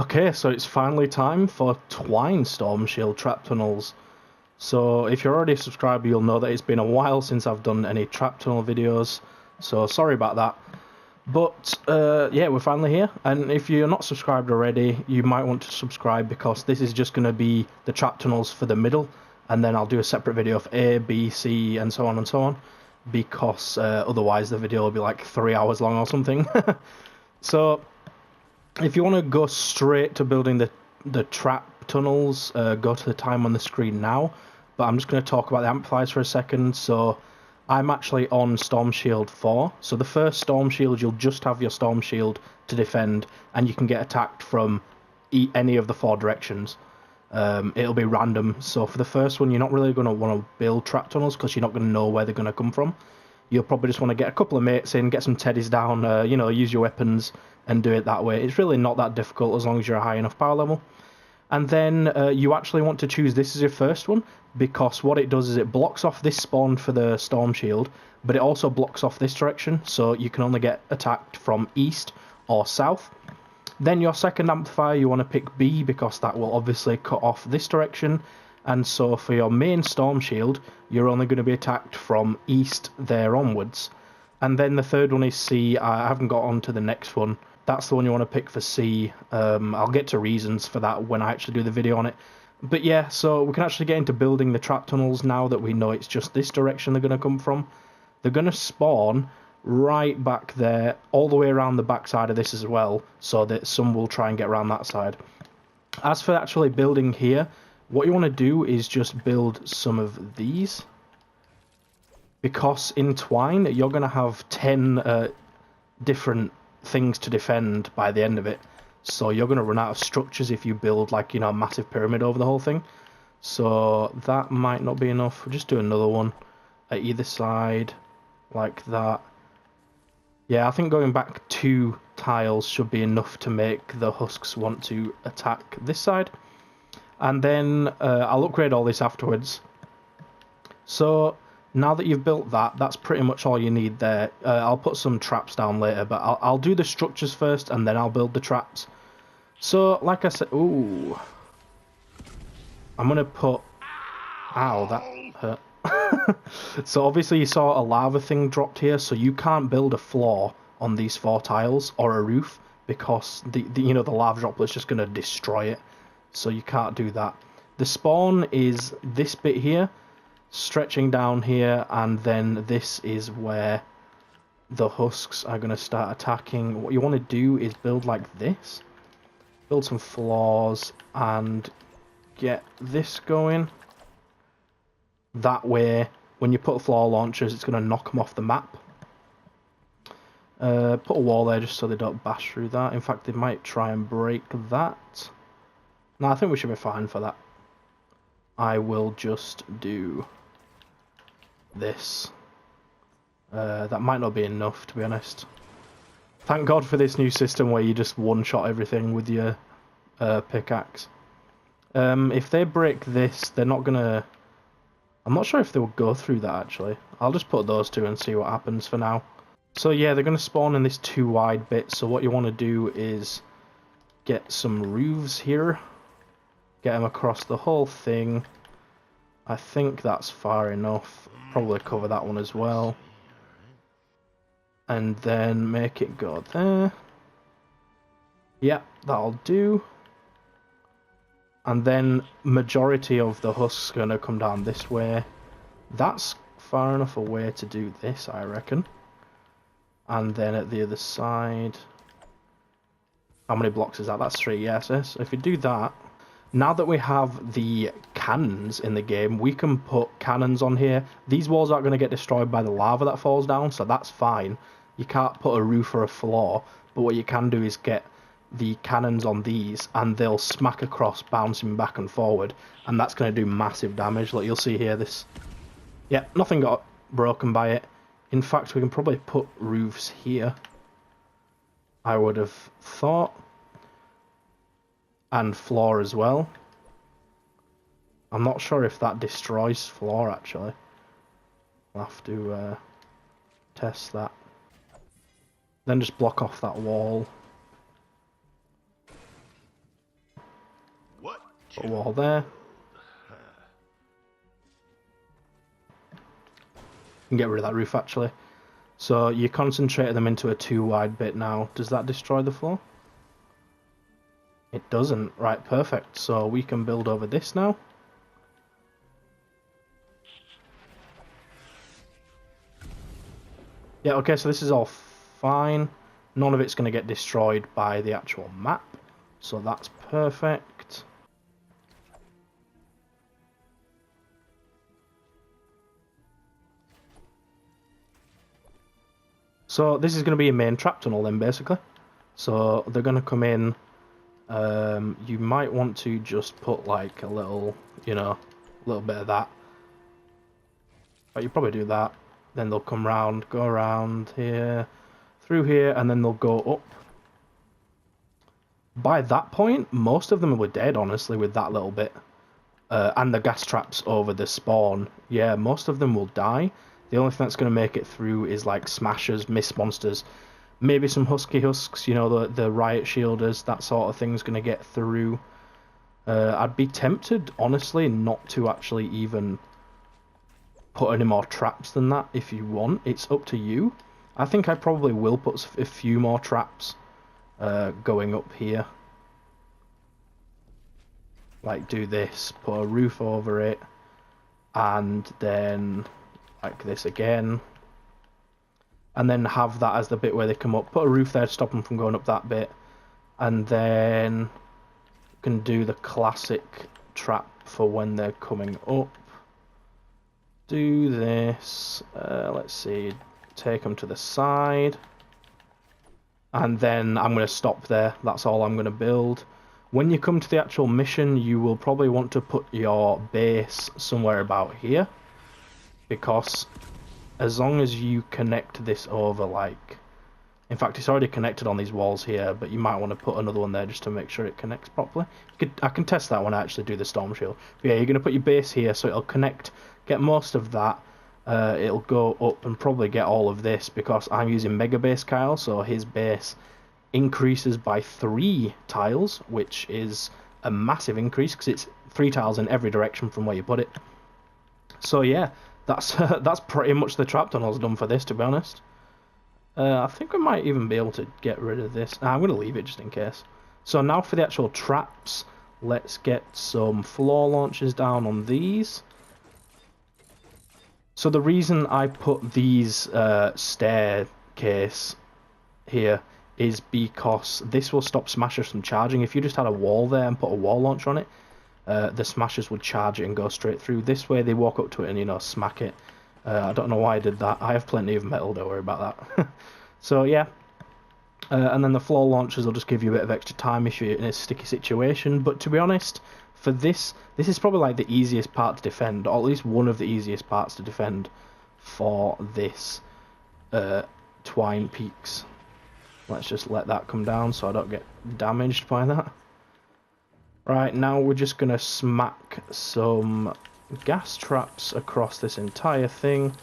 Okay, so it's finally time for Twine Storm Shield Trap Tunnels. So if you're already a subscriber, you'll know that it's been a while since I've done any trap tunnel videos, so sorry about that. But yeah, we're finally here, and if you're not subscribed already, you might want to subscribe because this is just going to be the trap tunnels for the middle, and then I'll do a separate video for A, B, C, and so on, because otherwise the video will be like 3 hours long or something. So if you want to go straight to building the trap tunnels, go to the time on the screen now. But I'm just going to talk about the amplifiers for a second. So I'm actually on Storm Shield 4. So the first Storm Shield, you'll just have your Storm Shield to defend, and you can get attacked from any of the 4 directions. It'll be random. So for the first one, you're not really going to want to build trap tunnels because you're not going to know where they're going to come from. You'll probably just want to get a couple of mates in, get some teddies down, you know, use your weapons and do it that way. It's really not that difficult as long as you're a high enough power level. And then you actually want to choose this as your first one, because what it does is it blocks off this spawn for the Storm Shield, but it also blocks off this direction, so you can only get attacked from east or south. Then your second amplifier, you want to pick B, because that will obviously cut off this direction. And so for your main Storm Shield, you're only going to be attacked from east there onwards. And then the third one is C. I haven't got on to the next one. That's the one you want to pick for C. I'll get to reasons for that when I actually do the video on it. But yeah, so we can actually get into building the trap tunnels now that we know it's just this direction they're going to come from. They're going to spawn right back there, all the way around the back side of this as well, so that some will try and get around that side. As for actually building here, what you want to do is just build some of these, because in Twine you're going to have 10 different things to defend by the end of it, so you're going to run out of structures if you build, like, you know, a massive pyramid over the whole thing. So that might not be enough. We'll just do another one at either side like that. Yeah, I think going back 2 tiles should be enough to make the husks want to attack this side. And then I'll upgrade all this afterwards. So now that you've built that, that's pretty much all you need there. I'll put some traps down later, but I'll do the structures first, and then I'll build the traps. So, like I said... Ooh. I'm going to put... Ow, that hurt. So obviously you saw a lava thing dropped here, so you can't build a floor on these 4 tiles, or a roof, because the you know, the lava droplet's just going to destroy it. So you can't do that. The spawn is this bit here, stretching down here, and then this is where the husks are going to start attacking. What you want to do is build like this. Build some floors and get this going. That way, when you put floor launchers, it's going to knock them off the map. Put a wall there just so they don't bash through that. In fact, they might try and break that. No, I think we should be fine for that. I will just do this. That might not be enough, to be honest. Thank God for this new system where you just one-shot everything with your pickaxe. If they break this, they're not gonna... I'm not sure if they will go through that, actually. I'll just put those 2 and see what happens for now. So yeah, they're going to spawn in this 2 wide bit, so what you want to do is get some roofs here. Get them across the whole thing. I think that's far enough. Probably cover that one as well. And then make it go there. Yep, that'll do. And then majority of the husks going to come down this way. That's far enough away to do this, I reckon. And then at the other side... How many blocks is that? That's 3, yes. So if you do that... Now that we have the cannons in the game, we can put cannons on here. These walls aren't going to get destroyed by the lava that falls down, so that's fine. You can't put a roof or a floor, but what you can do is get the cannons on these, and they'll smack across, bouncing back and forward, and that's going to do massive damage. Like you'll see here, this... Yeah, nothing got broken by it. In fact, we can probably put roofs here, I would have thought. And floor as well. I'm not sure if that destroys floor, actually. I'll have to test that. Then just block off that wall. Put a wall there. You can get rid of that roof actually. So you concentrate them into a 2 wide bit now. Does that destroy the floor? It doesn't. Right, perfect. So we can build over this now. Yeah, okay, so this is all fine. None of it's going to get destroyed by the actual map. So that's perfect. So this is going to be a main trap tunnel then, basically. So they're going to come in. You might want to just put like a little, you know, a little bit of that. But you probably do that. Then they'll come round, go around here, through here, and then they'll go up. By that point, most of them were dead, honestly, with that little bit. And the gas traps over the spawn. Yeah, most of them will die. The only thing that's going to make it through is like smashers, mist monsters, maybe some husky husks, you know, the riot shielders, that sort of thing's going to get through. I'd be tempted, honestly, not to actually even put any more traps than that if you want. It's up to you. I think I probably will put a few more traps going up here. Like do this, put a roof over it, and then like this again, and then have that as the bit where they come up. Put a roof there to stop them from going up that bit, and then you can do the classic trap for when they're coming up. Do this, let's see, take them to the side, and then I'm going to stop there. That's all I'm going to build. When you come to the actual mission, you will probably want to put your base somewhere about here, because as long as you connect this over, like, in fact it's already connected on these walls here, but you might want to put another one there just to make sure it connects properly. I can test that when I actually do the storm shield. But yeah, you're going to put your base here so it'll connect, get most of that, it'll go up and probably get all of this, because I'm using Mega Base Kyle, so his base increases by 3 tiles, which is a massive increase because it's 3 tiles in every direction from where you put it. So yeah, that's pretty much the trap tunnels done for this, to be honest. I think we might even be able to get rid of this. I'm going to leave it just in case. So now for the actual traps, let's get some floor launches down on these. So the reason I put these staircase here is because this will stop smashers from charging. If you just had a wall there and put a wall launch on it, the smashers would charge it and go straight through. This way they walk up to it and, you know, smack it. I don't know why I did that. I have plenty of metal, don't worry about that. So yeah, and then the floor launchers will just give you a bit of extra time if you're in a sticky situation. But to be honest, for this is probably like the easiest part to defend, or at least one of the easiest parts to defend for this Twine Peaks. Let's just let that come down so I don't get damaged by that. Right, now we're just going to smack some gas traps across this entire thing.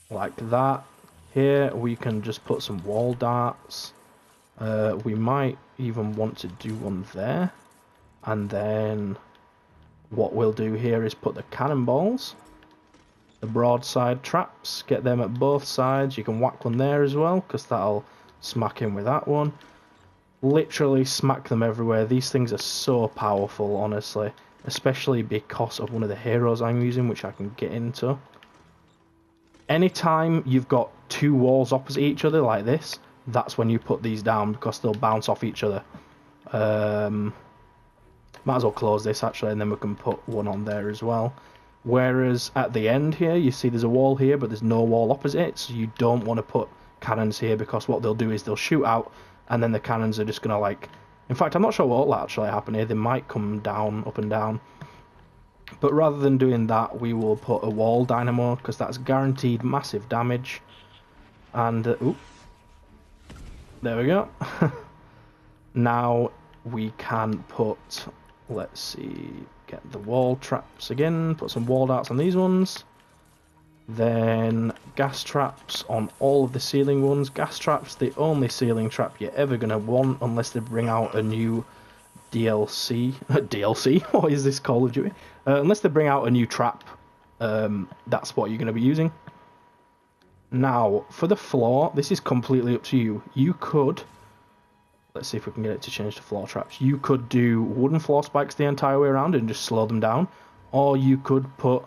Like that. Here we can just put some wall darts. We might even want to do one there. And then what we'll do here is put the cannonballs. The broadside traps, get them at both sides. You can whack one there as well, because that'll smack in with that one. Literally smack them everywhere. These things are so powerful, honestly. Especially because of one of the heroes I'm using, which I can get into. Anytime you've got 2 walls opposite each other like this, that's when you put these down, because they'll bounce off each other. Might as well close this actually, and then we can put one on there as well. Whereas at the end here, you see there's a wall here, but there's no wall opposite it, so you don't want to put cannons here, because what they'll do is they'll shoot out, and then the cannons are just going to, like... In fact, I'm not sure what will actually happen here. They might come down, up and down. But rather than doing that, we will put a wall dynamo, because that's guaranteed massive damage. And, oop. There we go. Now we can put, let's see, get the wall traps again, put some wall darts on these ones. Then gas traps on all of the ceiling ones. Gas traps, the only ceiling trap you're ever going to want, unless they bring out a new DLC. DLC? What is this, Call of Duty? Unless they bring out a new trap, that's what you're going to be using. Now, for the floor, this is completely up to you. You could... Let's see if we can get it to change to floor traps. You could do wooden floor spikes the entire way around and just slow them down. Or you could put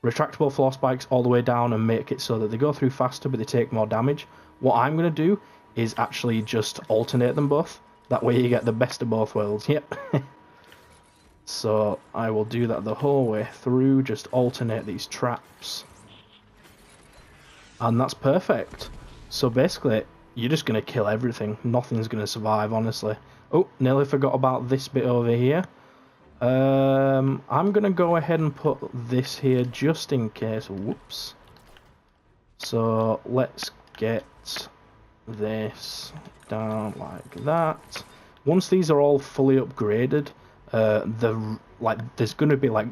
retractable floor spikes all the way down and make it so that they go through faster but they take more damage. What I'm going to do is actually just alternate them both. That way you get the best of both worlds. Yep. So I will do that the whole way through. Just alternate these traps. And that's perfect. So basically, you're just going to kill everything. Nothing's going to survive, honestly. Oh, nearly forgot about this bit over here. I'm going to go ahead and put this here just in case. Whoops. So let's get this down like that. Once these are all fully upgraded, there's going to be like,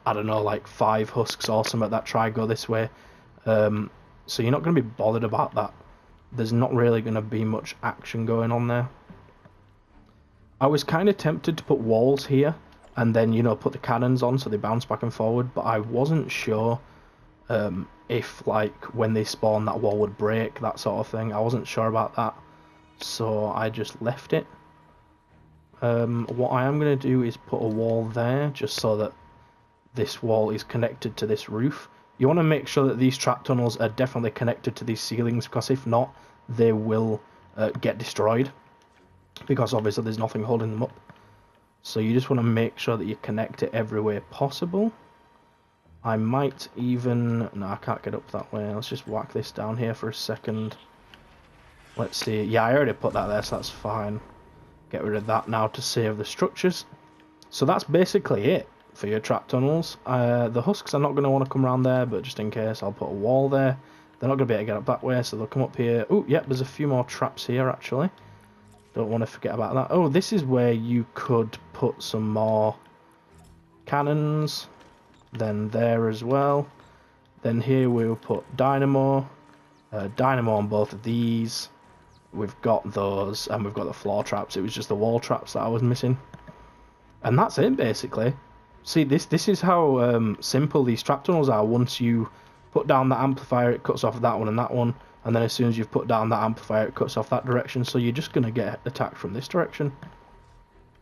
I don't know, like 5 husks or something that try go this way. So you're not going to be bothered about that. There's not really going to be much action going on there. I was kind of tempted to put walls here and then, you know, put the cannons on so they bounce back and forward, but I wasn't sure if, like, when they spawn that wall would break, that sort of thing. I wasn't sure about that, so I just left it. What I am going to do is put a wall there, just so that this wall is connected to this roof. You want to make sure that these trap tunnels are definitely connected to these ceilings, because if not, they will get destroyed. Because obviously there's nothing holding them up. So you just want to make sure that you connect it every way possible. I might even... No, I can't get up that way. Let's just whack this down here for a second. Let's see. Yeah, I already put that there, so that's fine. Get rid of that now to save the structures. So that's basically it for your trap tunnels. The husks are not going to want to come around there, but just in case, I'll put a wall there. They're not going to be able to get up that way, so they'll come up here. Oh, yep, there's a few more traps here, actually. Don't want to forget about that. Oh, this is where you could put some more cannons. Then there as well. Then here we'll put dynamo. Dynamo on both of these. We've got those, and we've got the floor traps. It was just the wall traps that I was missing. And that's it, basically. See, this is how simple these trap tunnels are. Once you put down that amplifier, it cuts off that one and that one. And then as soon as you've put down that amplifier, it cuts off that direction. So you're just going to get attacked from this direction.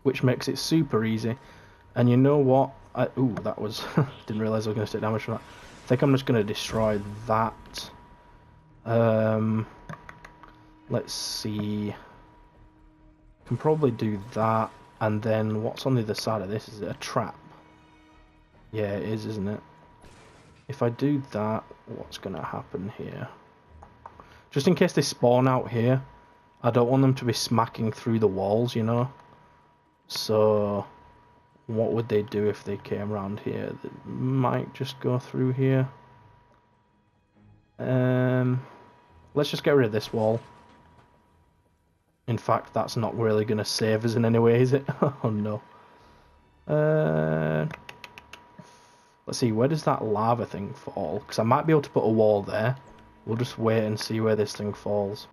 Which makes it super easy. And you know what? Ooh, that was... didn't realise I was going to take damage from that. I think I'm just going to destroy that. Let's see. Can probably do that. And then what's on the other side of this? Is it a trap? Yeah, it is, isn't it? If I do that, what's going to happen here? Just in case they spawn out here, I don't want them to be smacking through the walls, you know? So, what would they do if they came around here? They might just go through here. Let's just get rid of this wall. In fact, that's not really going to save us in any way, is it? Oh no. Let's see, where does that lava thing fall? Because I might be able to put a wall there. We'll just wait and see where this thing falls.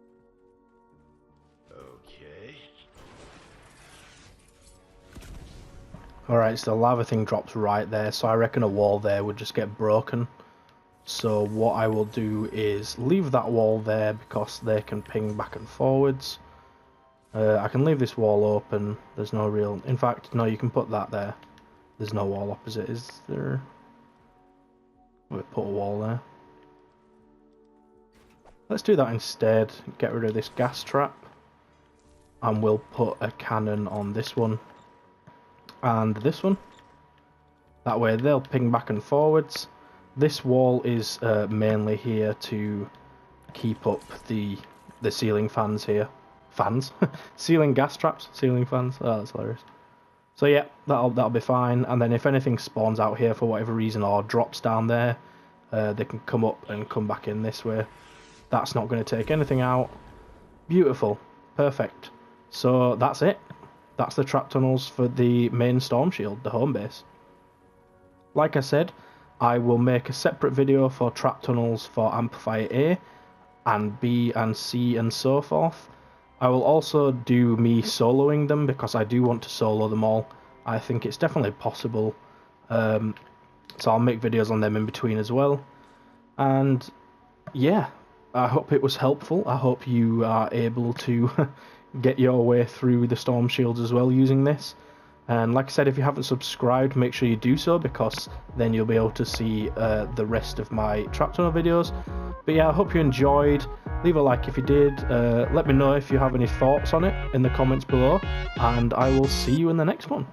Okay. Alright, so the lava thing drops right there, so I reckon a wall there would just get broken. So what I will do is leave that wall there because they can ping back and forwards. I can leave this wall open. There's no real... In fact, no, you can put that there. There's no wall opposite, is there? We'll put a wall there. Let's do that instead. Get rid of this gas trap. And we'll put a cannon on this one. And this one. That way they'll ping back and forwards. This wall is mainly here to keep up the ceiling fans here. Fans? Ceiling gas traps? Ceiling fans? Oh, that's hilarious. So yeah, that'll be fine. And then if anything spawns out here for whatever reason or drops down there, they can come up and come back in this way. That's not going to take anything out. Beautiful. Perfect. So that's it. That's the trap tunnels for the main storm shield, the home base. Like I said, I will make a separate video for trap tunnels for Amplifier A and B and C and so forth. I will also do me soloing them, because I do want to solo them all. I think it's definitely possible. So I'll make videos on them in between as well. And yeah, I hope it was helpful. I hope you are able to get your way through the storm shields as well using this. And like I said, if you haven't subscribed, make sure you do so, because then you'll be able to see the rest of my trap tunnel videos. But yeah, I hope you enjoyed. Leave a like if you did. Let me know if you have any thoughts on it in the comments below, and I will see you in the next one.